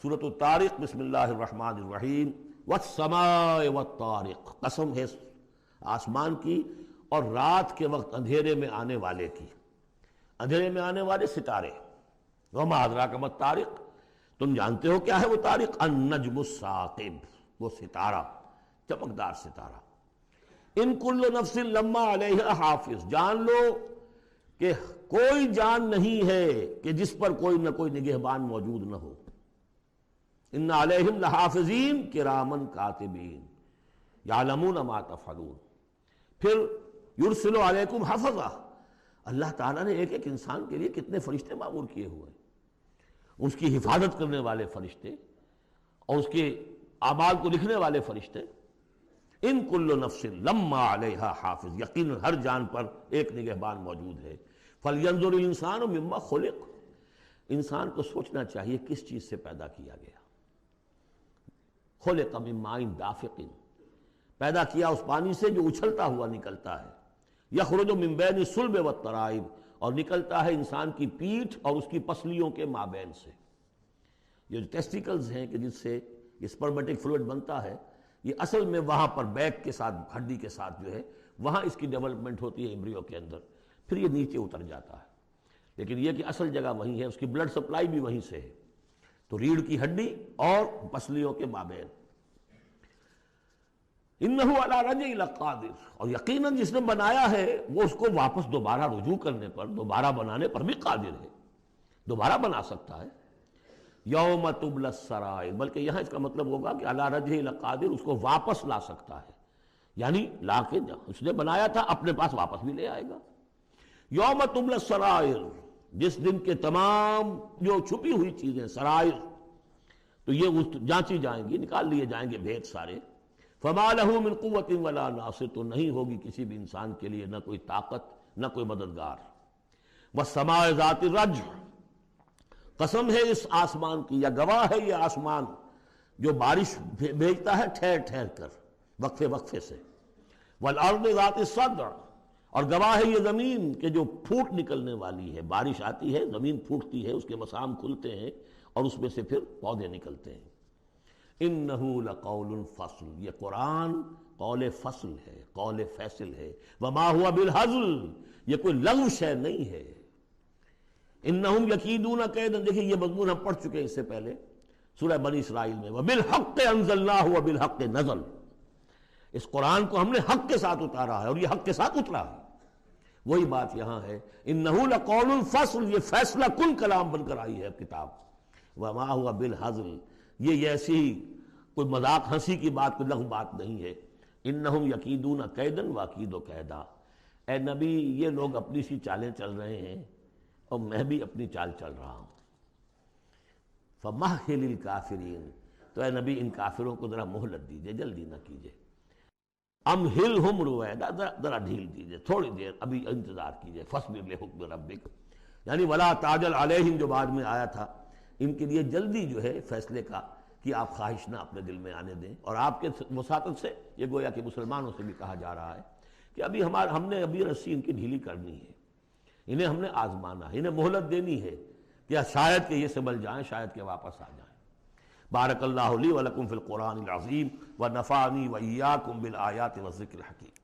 سورۃ الطارق، بسم اللہ الرحمن الرحیم، والسماء والطارق، قسم ہے آسمان کی اور رات کے وقت اندھیرے میں آنے والے کی، اندھیرے میں آنے والے ستارے۔ وما ادراک ما الطارق، تم جانتے ہو کیا ہے وہ طارق؟ النجم الثاقب، وہ ستارہ، چمکدار ستارہ۔ ان کل نفس لما علیہا حافظ، جان لو کہ کوئی جان نہیں ہے کہ جس پر کوئی نہ کوئی نگہبان موجود نہ ہو۔ ان علیہم لحافظین کرامن کاتبین یعلمون ما تفعلون۔ پھر یرسل علیکم حفظہ، اللہ تعالیٰ نے ایک ایک انسان کے لیے کتنے فرشتے معمور کیے ہوئے ہیں، اس کی حفاظت کرنے والے فرشتے اور اس کے اعمال کو لکھنے والے فرشتے۔ ان کل نفس لما علیہا حافظ، یقیناً ہر جان پر ایک نگہبان موجود ہے۔ فلینظر الانسان مما خلق، انسان کو سوچنا چاہیے کس چیز سے پیدا کیا گیا۔ خلق من ماء دافق، پیدا کیا اس پانی سے جو اچھلتا ہوا نکلتا ہے۔ یخرج من بین الصلب والترائب، اور نکلتا ہے انسان کی پیٹھ اور اس کی پسلیوں کے مابین سے۔ یہ جو ٹیسٹیکلز ہیں کہ جس سے اسپرمیٹک فلوئڈ بنتا ہے، یہ اصل میں وہاں پر بیک کے ساتھ، ہڈی کے ساتھ جو ہے وہاں اس کی ڈیولپمنٹ ہوتی ہے ایمبریو کے اندر، پھر یہ نیچے اتر جاتا ہے، لیکن یہ کہ اصل جگہ وہیں ہے، اس کی بلڈ سپلائی بھی وہیں سے ہے۔ تو ریڑھ کی ہڈی اور پسلیوں کے مابین۔ انہ علی رجعہ لقادر، اور یقیناً جس نے بنایا ہے وہ اس کو واپس دوبارہ رجوع کرنے پر، دوبارہ بنانے پر بھی قادر ہے، دوبارہ بنا سکتا ہے۔ یوم تبلی السرائر، بلکہ یہاں اس کا مطلب ہوگا کہ علی رجعہ لقادر، اس کو واپس لا سکتا ہے، یعنی لا کے اس نے بنایا تھا اپنے پاس واپس بھی لے آئے گا۔ یوم تبلی السرائر، جس دن کے تمام جو چھپی ہوئی چیزیں، سرائر، تو یہ جانچی جائیں گی، نکال لیے جائیں گے بھید سارے۔ فما لہ من قوت ولا ناصر، تو نہیں ہوگی کسی بھی انسان کے لیے نہ کوئی طاقت نہ کوئی مددگار۔ والسماء ذات الرجع، قسم ہے اس آسمان کی، یا گواہ ہے یہ آسمان جو بارش بھیجتا ہے ٹھہر ٹھہر کر، وقفے وقفے سے۔ والارض ذات الصدع، اور گواہ ہے یہ زمین کہ جو پھوٹ نکلنے والی ہے، بارش آتی ہے زمین پھوٹتی ہے، اس کے مسام کھلتے ہیں اور اس میں سے پھر پودے نکلتے ہیں۔ انہ لقول فصل، یہ قرآن قول فصل ہے، قول فیصل ہے۔ وما ہوا بالہزل، یہ کوئی لغو شے نہیں ہے۔ انہم یکیدون کیدا، دیکھیں یہ مضمون ہم پڑھ چکے ہیں اس سے پہلے سورہ بنی اسرائیل میں۔ وبالحق انزلناہ وبالحق نزل، اس قرآن کو ہم نے حق کے ساتھ اتارا ہے اور یہ حق کے ساتھ اترا ہے۔ وہی بات یہاں ہے، انہ لقول فصل، یہ فیصلہ کن کلام بن کر آئی ہے کتاب۔ وما ہوا بالہزل، یہ ایسی کوئی مذاق ہنسی کی بات، کوئی لغو بات نہیں ہے۔ انہم یکیدون کیدا واکید کیدا، اے نبی یہ لوگ اپنی سی چالیں چل رہے ہیں اور میں بھی اپنی چال چل رہا ہوں۔ فمہل الکافرین، تو اے نبی ان کافروں کو ذرا مہلت دیجئے، جلدی نہ کیجئے۔ امہلہم رویدا، ذرا ڈھیل دیجئے، تھوڑی دیر ابھی انتظار کیجئے۔ فاصبر لحکم ربک، یعنی ولا تعجل علیہم جو بعد میں آیا تھا، ان کے لیے جلدی جو ہے فیصلے کا کہ آپ خواہش نہ اپنے دل میں آنے دیں۔ اور آپ کے وساطت سے یہ گویا کہ مسلمانوں سے بھی کہا جا رہا ہے کہ ابھی ہم نے ابھی رسی ان کی ڈھیلی کرنی ہے، انہیں ہم نے آزمانا ہے، انہیں مہلت دینی ہے کہ شاید کہ یہ سنبھل جائیں، شاید کہ واپس آ جائیں۔ بارک اللہ لی ولکم فی القرآن العظیم ونفعنی وإیاکم بالآیات والذکر الحکیم۔